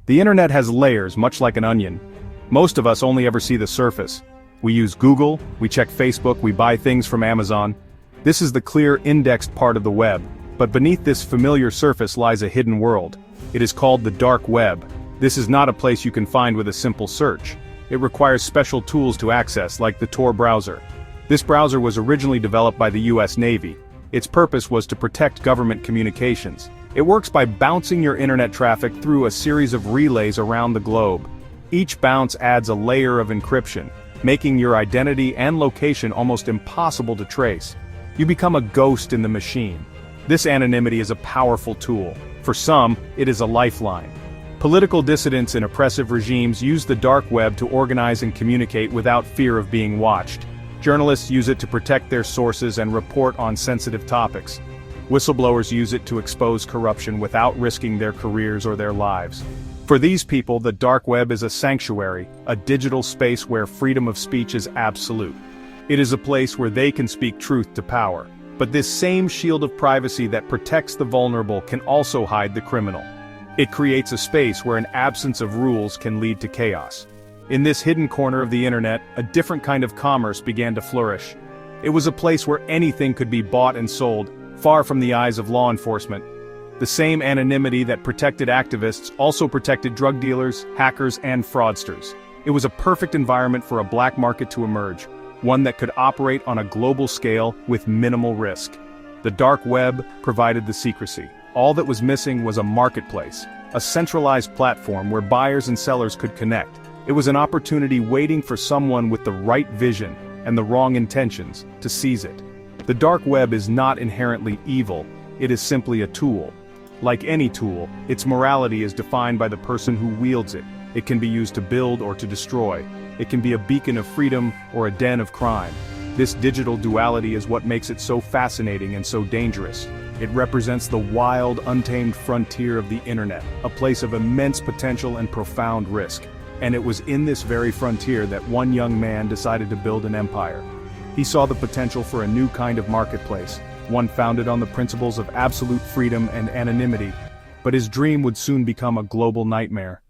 The internet has layers, much like an onion. Most of us only ever see the surface. We use Google, we check Facebook, we buy things from Amazon. This is the clear, indexed part of the web. But beneath this familiar surface lies a hidden world. It is called the dark web. This is not a place you can find with a simple search. It requires special tools to access, like the Tor browser. This browser was originally developed by the US Navy. Its purpose was to protect government communications. It works by bouncing your internet traffic through a series of relays around the globe. Each bounce adds a layer of encryption, making your identity and location almost impossible to trace. You become a ghost in the machine. This anonymity is a powerful tool. For some, it is a lifeline. Political dissidents in oppressive regimes use the dark web to organize and communicate without fear of being watched. Journalists use it to protect their sources and report on sensitive topics. Whistleblowers use it to expose corruption without risking their careers or their lives. For these people, the dark web is a sanctuary, a digital space where freedom of speech is absolute. It is a place where they can speak truth to power. But this same shield of privacy that protects the vulnerable can also hide the criminal. It creates a space where an absence of rules can lead to chaos. In this hidden corner of the internet, a different kind of commerce began to flourish. It was a place where anything could be bought and sold, far from the eyes of law enforcement. The same anonymity that protected activists also protected drug dealers, hackers, and fraudsters. It was a perfect environment for a black market to emerge, one that could operate on a global scale with minimal risk. The dark web provided the secrecy. All that was missing was a marketplace, a centralized platform where buyers and sellers could connect. It was an opportunity waiting for someone with the right vision and the wrong intentions to seize it. The dark web is not inherently evil, it is simply a tool. Like any tool, its morality is defined by the person who wields it. It can be used to build or to destroy. It can be a beacon of freedom or a den of crime. This digital duality is what makes it so fascinating and so dangerous. It represents the wild, untamed frontier of the internet, a place of immense potential and profound risk. And it was in this very frontier that one young man decided to build an empire. He saw the potential for a new kind of marketplace, one founded on the principles of absolute freedom and anonymity, but his dream would soon become a global nightmare.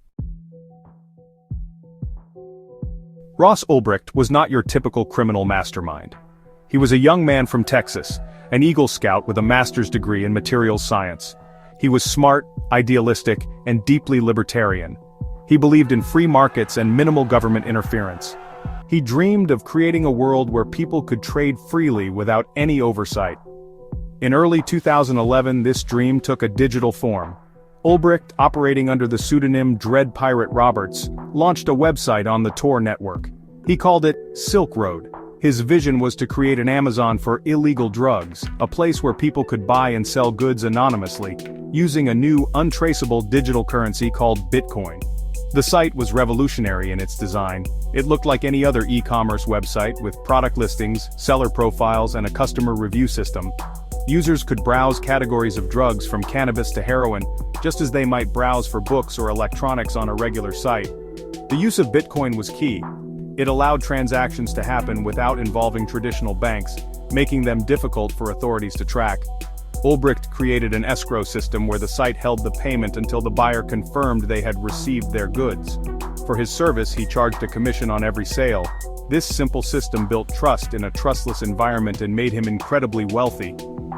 Ross Ulbricht was not your typical criminal mastermind. He was a young man from Texas, an Eagle Scout with a master's degree in materials science. He was smart, idealistic, and deeply libertarian. He believed in free markets and minimal government interference. He dreamed of creating a world where people could trade freely without any oversight. In early 2011, this dream took a digital form. Ulbricht, operating under the pseudonym Dread Pirate Roberts, launched a website on the Tor network. He called it Silk Road. His vision was to create an Amazon for illegal drugs, a place where people could buy and sell goods anonymously, using a new, untraceable digital currency called Bitcoin. The site was revolutionary in its design. It looked like any other e-commerce website with product listings, seller profiles, and a customer review system. Users could browse categories of drugs from cannabis to heroin, just as they might browse for books or electronics on a regular site. The use of Bitcoin was key. It allowed transactions to happen without involving traditional banks, making them difficult for authorities to track. Ulbricht created an escrow system where the site held the payment until the buyer confirmed they had received their goods. For his service, he charged a commission on every sale. This simple system built trust in a trustless environment and made him incredibly wealthy.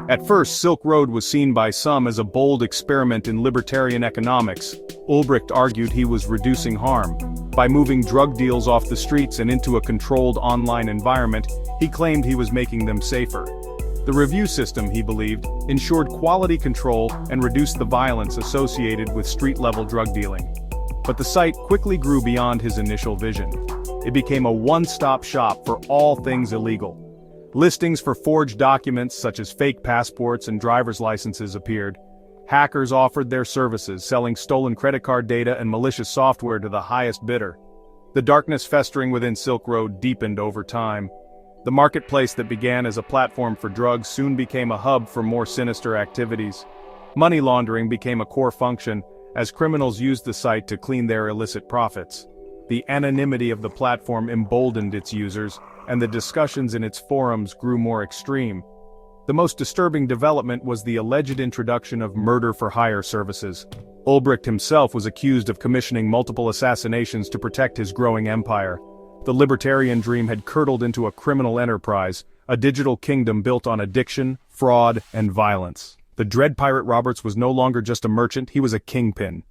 At first, Silk Road was seen by some as a bold experiment in libertarian economics. Ulbricht argued he was reducing harm. By moving drug deals off the streets and into a controlled online environment, he claimed he was making them safer. The review system, he believed, ensured quality control and reduced the violence associated with street-level drug dealing. But the site quickly grew beyond his initial vision. It became a one-stop shop for all things illegal. Listings for forged documents such as fake passports and driver's licenses appeared. Hackers offered their services, selling stolen credit card data and malicious software to the highest bidder. The darkness festering within Silk Road deepened over time. The marketplace that began as a platform for drugs soon became a hub for more sinister activities. Money laundering became a core function, as criminals used the site to clean their illicit profits. The anonymity of the platform emboldened its users, and the discussions in its forums grew more extreme. The most disturbing development was the alleged introduction of murder-for-hire services. Ulbricht himself was accused of commissioning multiple assassinations to protect his growing empire. The libertarian dream had curdled into a criminal enterprise, a digital kingdom built on addiction, fraud, and violence. The Dread Pirate Roberts was no longer just a merchant, he was a kingpin.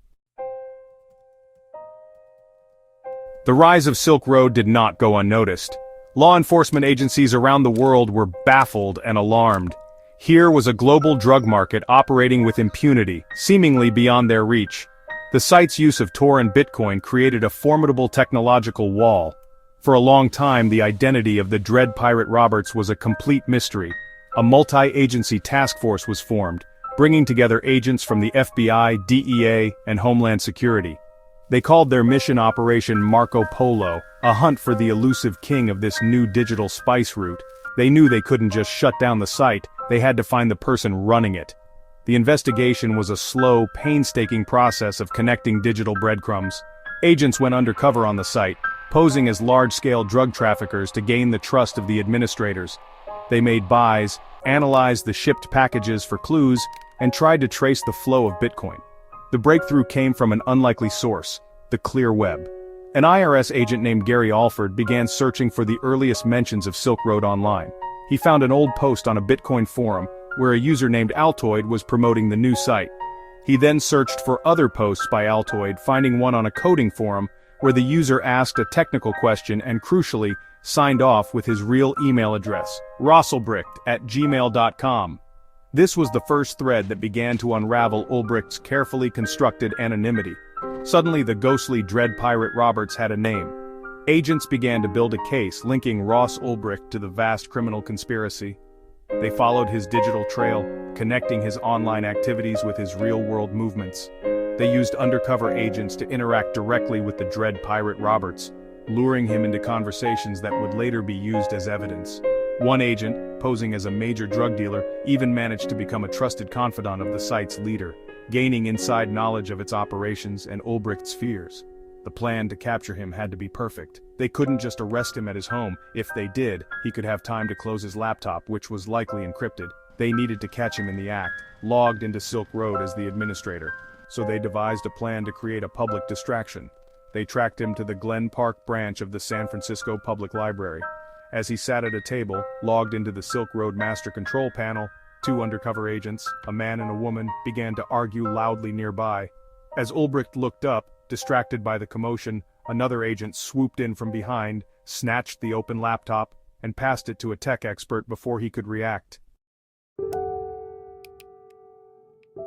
The rise of Silk Road did not go unnoticed. Law enforcement agencies around the world were baffled and alarmed. Here was a global drug market operating with impunity, seemingly beyond their reach. The site's use of Tor and Bitcoin created a formidable technological wall. For a long time, the identity of the Dread Pirate Roberts was a complete mystery. A multi-agency task force was formed, bringing together agents from the FBI, DEA, and Homeland Security. They called their mission Operation Marco Polo, a hunt for the elusive king of this new digital spice route. They knew they couldn't just shut down the site, they had to find the person running it. The investigation was a slow, painstaking process of connecting digital breadcrumbs. Agents went undercover on the site, posing as large-scale drug traffickers to gain the trust of the administrators. They made buys, analyzed the shipped packages for clues, and tried to trace the flow of Bitcoin. The breakthrough came from an unlikely source, the clear web. An IRS agent named Gary Alford began searching for the earliest mentions of Silk Road online. He found an old post on a Bitcoin forum, where a user named Altoid was promoting the new site. He then searched for other posts by Altoid, finding one on a coding forum, where the user asked a technical question and crucially, signed off with his real email address, rossulbricht@gmail.com. This was the first thread that began to unravel Ulbricht's carefully constructed anonymity. Suddenly the ghostly Dread Pirate Roberts had a name. Agents began to build a case linking Ross Ulbricht to the vast criminal conspiracy. They followed his digital trail, connecting his online activities with his real-world movements. They used undercover agents to interact directly with the Dread Pirate Roberts, luring him into conversations that would later be used as evidence. One agent, posing as a major drug dealer, even managed to become a trusted confidant of the site's leader, gaining inside knowledge of its operations and Ulbricht's fears. The plan to capture him had to be perfect. They couldn't just arrest him at his home. If they did, he could have time to close his laptop, which was likely encrypted. They needed to catch him in the act, logged into Silk Road as the administrator. So they devised a plan to create a public distraction. They tracked him to the Glen Park branch of the San Francisco Public Library. As he sat at a table, logged into the Silk Road Master Control Panel, two undercover agents, a man and a woman, began to argue loudly nearby. As Ulbricht looked up, distracted by the commotion, another agent swooped in from behind, snatched the open laptop, and passed it to a tech expert before he could react.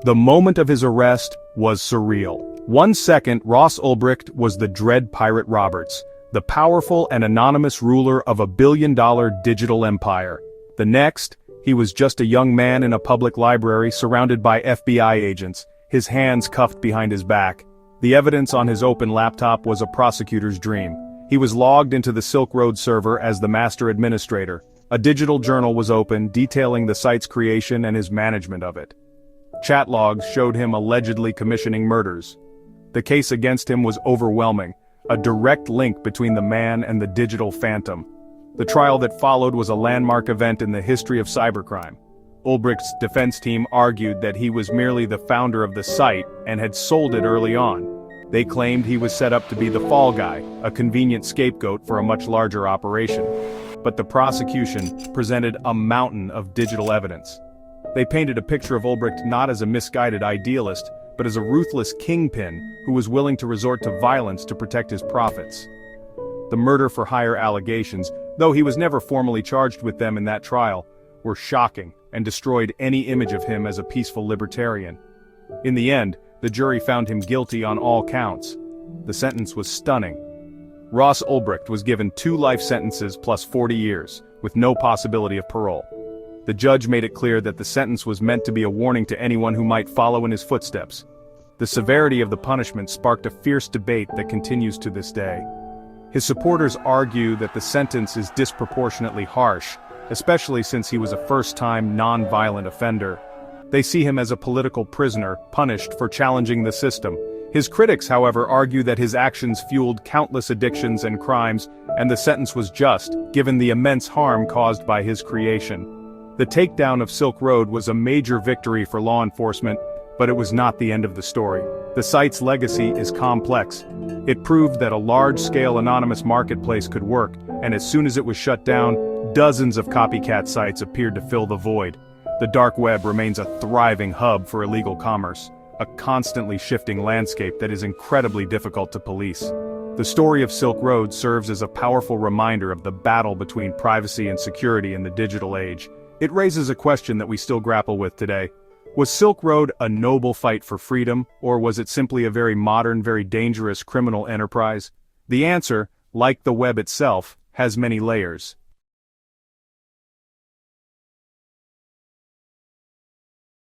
The moment of his arrest was surreal. 1 second, Ross Ulbricht was the Dread Pirate Roberts, the powerful and anonymous ruler of a billion-dollar digital empire. The next, he was just a young man in a public library surrounded by FBI agents, his hands cuffed behind his back. The evidence on his open laptop was a prosecutor's dream. He was logged into the Silk Road server as the master administrator. A digital journal was open, detailing the site's creation and his management of it. Chat logs showed him allegedly commissioning murders. The case against him was overwhelming, a direct link between the man and the digital phantom. The trial that followed was a landmark event in the history of cybercrime. Ulbricht's defense team argued that he was merely the founder of the site and had sold it early on. They claimed he was set up to be the fall guy, a convenient scapegoat for a much larger operation. But the prosecution presented a mountain of digital evidence. They painted a picture of Ulbricht not as a misguided idealist, but as a ruthless kingpin who was willing to resort to violence to protect his profits. The murder-for-hire allegations, though he was never formally charged with them in that trial, were shocking and destroyed any image of him as a peaceful libertarian. In the end, the jury found him guilty on all counts. The sentence was stunning. Ross Ulbricht was given 2 life sentences plus 40 years, with no possibility of parole. The judge made it clear that the sentence was meant to be a warning to anyone who might follow in his footsteps. The severity of the punishment sparked a fierce debate that continues to this day. His supporters argue that the sentence is disproportionately harsh, especially since he was a first-time non-violent offender. They see him as a political prisoner, punished for challenging the system. His critics, however, argue that his actions fueled countless addictions and crimes, and the sentence was just, given the immense harm caused by his creation. The takedown of Silk Road was a major victory for law enforcement, but it was not the end of the story. The site's legacy is complex. It proved that a large-scale anonymous marketplace could work, and as soon as it was shut down, dozens of copycat sites appeared to fill the void. The dark web remains a thriving hub for illegal commerce, a constantly shifting landscape that is incredibly difficult to police. The story of Silk Road serves as a powerful reminder of the battle between privacy and security in the digital age. It raises a question that we still grapple with today. Was Silk Road a noble fight for freedom, or was it simply a very modern, very dangerous criminal enterprise? The answer, like the web itself, has many layers.